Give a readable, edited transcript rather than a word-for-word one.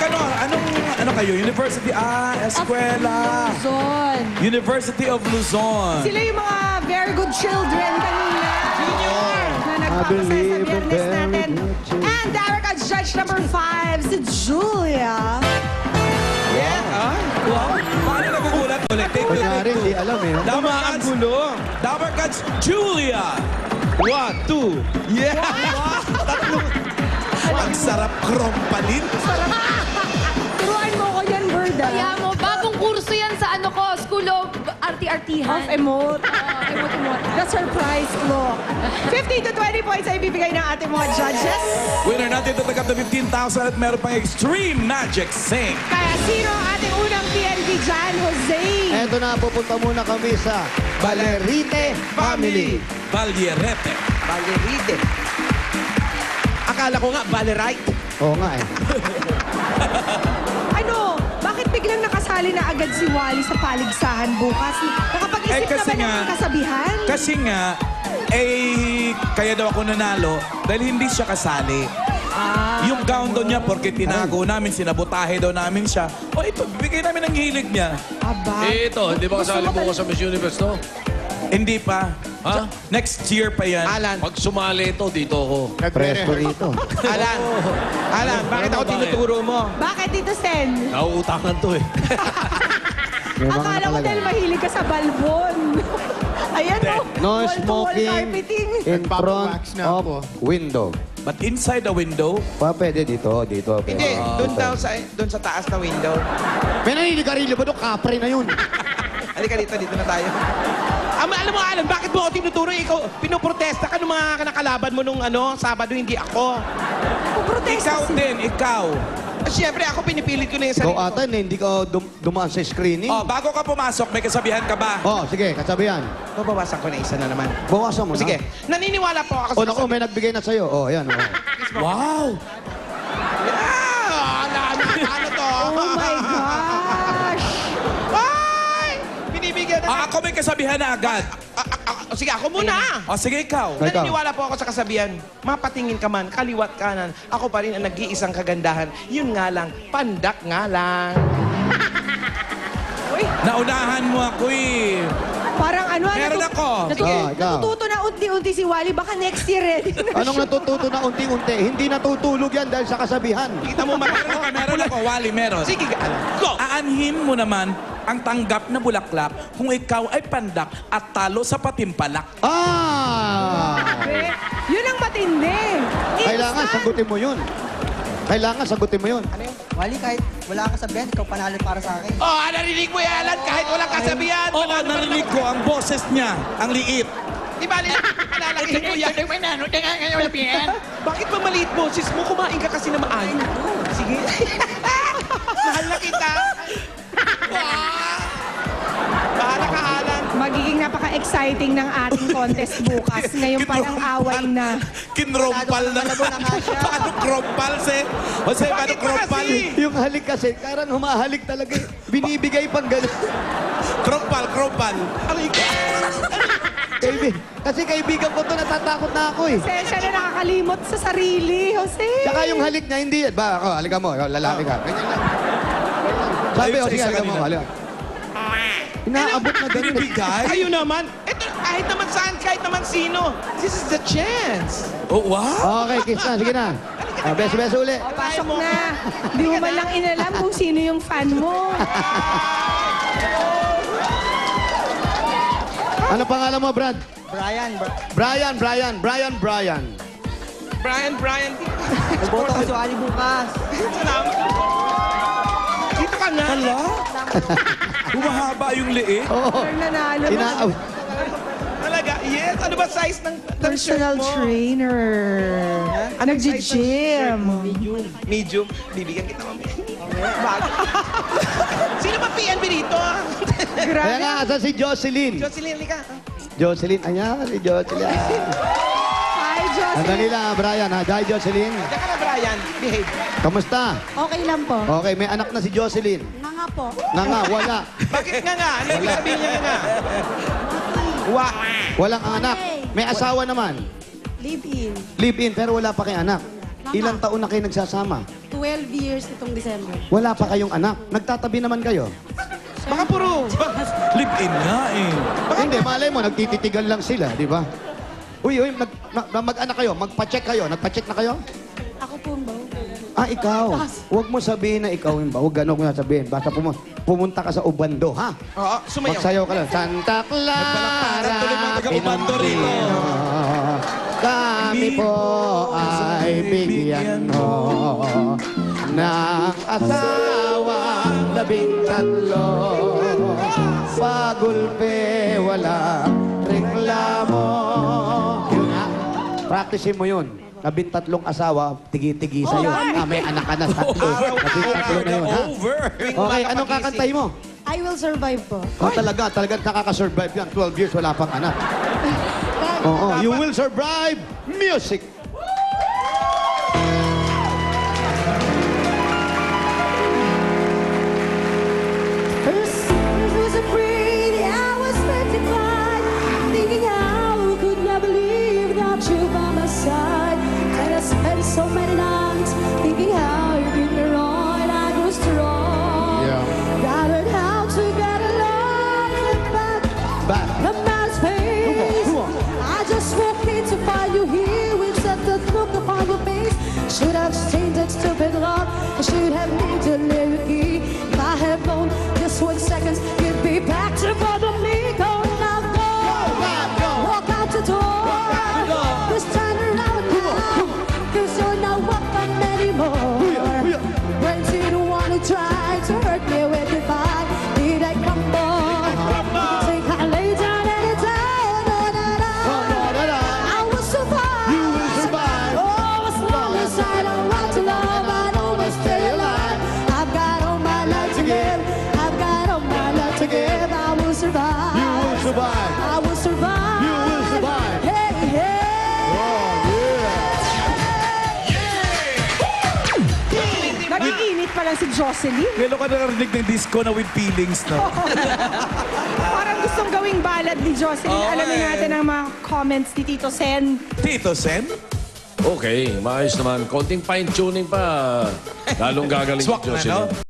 Ano kayo? University, eskwela. Luzon. University of Luzon. Sila yung mga very good children kanina. Junior. Na nagpapasaya sa biyernes natin. And direct at judge number 5, si Julia. Wow. Paano nagugulat ulit? Kunyari, hindi alam eh. Dabarkad Dabarkad Julia. 1, 2. Yeah! Tatlong. Ang sarap krompalin. Turuan mo ko yan, Birda. Kaya mo, bagong kurso yan sa ano ko, School of Arti-Artihan. Of emote. Emote-emote. The surprise look. 15 to 20 points ay ibibigay ng ating mga judges. Winner natin tatanggap na 15,000 at meron pang Extreme Magic Sing. Kaya sino ang ating unang PNP dyan, Jose? Eto na, pupunta muna kami sa Valerite Family. Valerite. Valerite. Akala ko nga, Valerite. Oo nga eh. Ano? Bakit biglang nakasali na agad si Wally sa paligsahan bukas? Nakapag-isip kasi na ba nga- ng kasabihan? Kasi nga, kaya daw ako nanalo dahil hindi siya kasali. Yung gown daw niya, porque tinago namin, sinabotahe daw namin siya. O ito, bibigay namin ang hilig niya. Aba. Ito, hindi ba kasali bukas sa Miss Universe to? Hindi pa. Ha? Next year pa yan. Alan, Pag sumali ito, dito ako. Presto rito. Alan, bakit ako tinuturo mo? Bakit, Tito Sen? Nauutangan to eh. May mga Akala ko nakalagay. dahil mahilig ka sa balbon. Ayan o. No wall-to-wall smoking carpeting. in front of window. But inside the window, Pwede dito. Hindi, Pwede. doon sa taas na window. May naninigarilyo ba doon? Kapre na yun. Halika dito na tayo. Alam mo, Alan, bakit mo ako tinuturo? Ikaw, pinoprotesta ka ng mga nakalaban mo nung Sabado, hindi ako. Puprotesta ikaw si... din, ikaw. Siyempre, ako pinipilit ko na yung Ikaw sarili ko. ata, hindi ka dumaan sa screening. Oh, bago ka pumasok, may kasabihan ka ba? Oh, sige, kasabihan. Babawasan ko na isa na naman. Bawasan mo na. Sige, naniniwala po ako Oh, naku, may nagbigay na sa'yo. Oh, yan. Oh. Wow! Ano to? Oh my gosh! Ay! Binibigyan na. Ako may kasabihan na agad. Sige, ako muna. O sige, ikaw. Ikaw. Naniniwala po ako sa kasabihan, mapatingin ka man, kaliwat kanan, ako pa rin ang nag-iisang kagandahan. Yun nga lang, pandak nga lang. Uy, Naunahan mo ako eh. parang ano, Meron ako. Ikaw. Natututo na unti-unti si Wally. Baka next year ready na Anong siya. natututo na unti-unti? Hindi natutulog yan dahil sa kasabihan. Kita mo, Meron ako, Wally, meron. Sige, go! Aanhin mo naman ang tanggap na bulaklak kung ikaw ay pandak at talo sa patimpalak. Eh, yun ang matindi. Kailangan Instant. sagutin mo yun. Kailangan sagutin mo yun. Wally, kahit wala kang kasabihan, ikaw panalo para sa akin. Oh, narinig mo yan, Alan, kahit walang kasabihan. Oo, narinig ko ang boses niya, ang liit. Di ba, nalalagay mo yan. Bakit ba maliit boses mo? Kumain ka kasi na maayos. Sige. Mahal na kita. Bahala ka, Alan. Magiging napaka-exciting ng ating contest bukas. Ngayon pa lang away na. Kinrompal na. Malabo na nga siya. Paano krompal, se? Jose, paano Bakit ba krompal? kasi? Yung halik kasi, karang humahalik talaga. Binibigay pang gano'n. Krompal. Kasi kaibigan ko to, natatakot na ako eh. Sensya na nakakalimot sa sarili, Jose. Tsaka yung halik niya, hindi. Ba, ako, halika mo, lalaki ka. Ganyan lang. Sabi, Ayun o sa sige, isa halika mo, kanina. halika. Inaabot na gano'n. Binibigay? Kayo naman. Ito, kahit naman saan, kahit naman sino. This is the chance. Oh, wow. Okay, kiss na, sige na. Beso-beso uli. O, pasok na. Di mo man lang inalam kung sino yung fan mo. Ano pangalan mo, Brad? Brian, Brian. Brian. boto ko si Wally bukas. Salamat. Dito ka na. Hala? Humahaba yung liit. Oo. Nanalo mo. Ina- Talaga, yes. Ano ba size ng Personal shirt mo? trainer. Nag-gym. Medium. Bibigyan kita mamaya. Bago. Sino ba PNB dito? Kaya Grabe. nga, asan si Jocelyn? Jocelyn, lika. Jocelyn, ayan, si Jocelyn. Hi, Jocelyn. Sandali lang, Brian, ha? Hi, Jocelyn. Diyan ka na, Brian. Behave. Kamusta? Okay lang po. Okay, may anak na si Jocelyn. Nga po. Nga, wala. Bakit nga? Ano yung sabihin niya nga? Walang anak. May asawa naman. Live in. Live-in, pero wala pa kay anak. Ilang taon na kayo nagsasama? 2 12 years itong December. Wala pa kayong anak. Nagtatabi naman kayo. Baka puro. Live-in nga eh. Hindi, malay mo, nagtititigan lang sila, di ba? Uy, mag-anak kayo, magpa-check kayo. Nagpa-check na kayo? Ako po ba? Ah, ikaw. Huwag mo sabihin na ikaw yung ba. Huwag gano'n ko na sabihin. Basta pumunta ka sa Ubando, ha? Oo, sumayaw. Magsayaw ka lang. Santa Clara, Nagpalakparan tuloy mga taga-Ubando rito. Kami po ay bigyan mo ng asawa 13. Pagulpe, walang reklamo. Yun ha. Practicein mo yun. 13 asawa, tigi-tigi sa'yo. May anak ka na 3. 13 na yun, ha? Over. Okay, anong kakantay mo? I will survive po. Talaga nakaka-survive yan. 12 years, wala pang anak. Oo, you will survive music. First was a pretty, I was 25, thinking how could I believe that you by my side. And I spent so many nights thinking how you did me wrong, and I grew strong. I learned how to get along Back. the man's face. Come on. I just walked in to find you here with that look upon your face. Should have changed that stupid lock. I should have made a little key. If I had known just 1 second, you'd be back to bother me. Go now, go. Walk out the door. Just turn around now. Cause you're not welcome anymore. When you don't wanna try to hurt me with goodbye, did I come on? Take I lay down any time. I will survive. You will survive. Oh, as long as I don't want to love, I don't want to stay alive. I've got all my life to give. I've got all my life to give. I will survive. You will survive. I will survive. You will survive. Hey, hey. Nag-iinit pa lang si Jocelyn. Kailan ka nakarinig ng disco na with feelings, no? Parang gustong gawing ballad ni Jocelyn. Oo, Alamin eh. natin ang mga comments ni Tito Sen. Tito Sen? Okay, maayos naman. Konting fine-tuning pa. Lalong gagaling Swak si na, Jocelyn. no?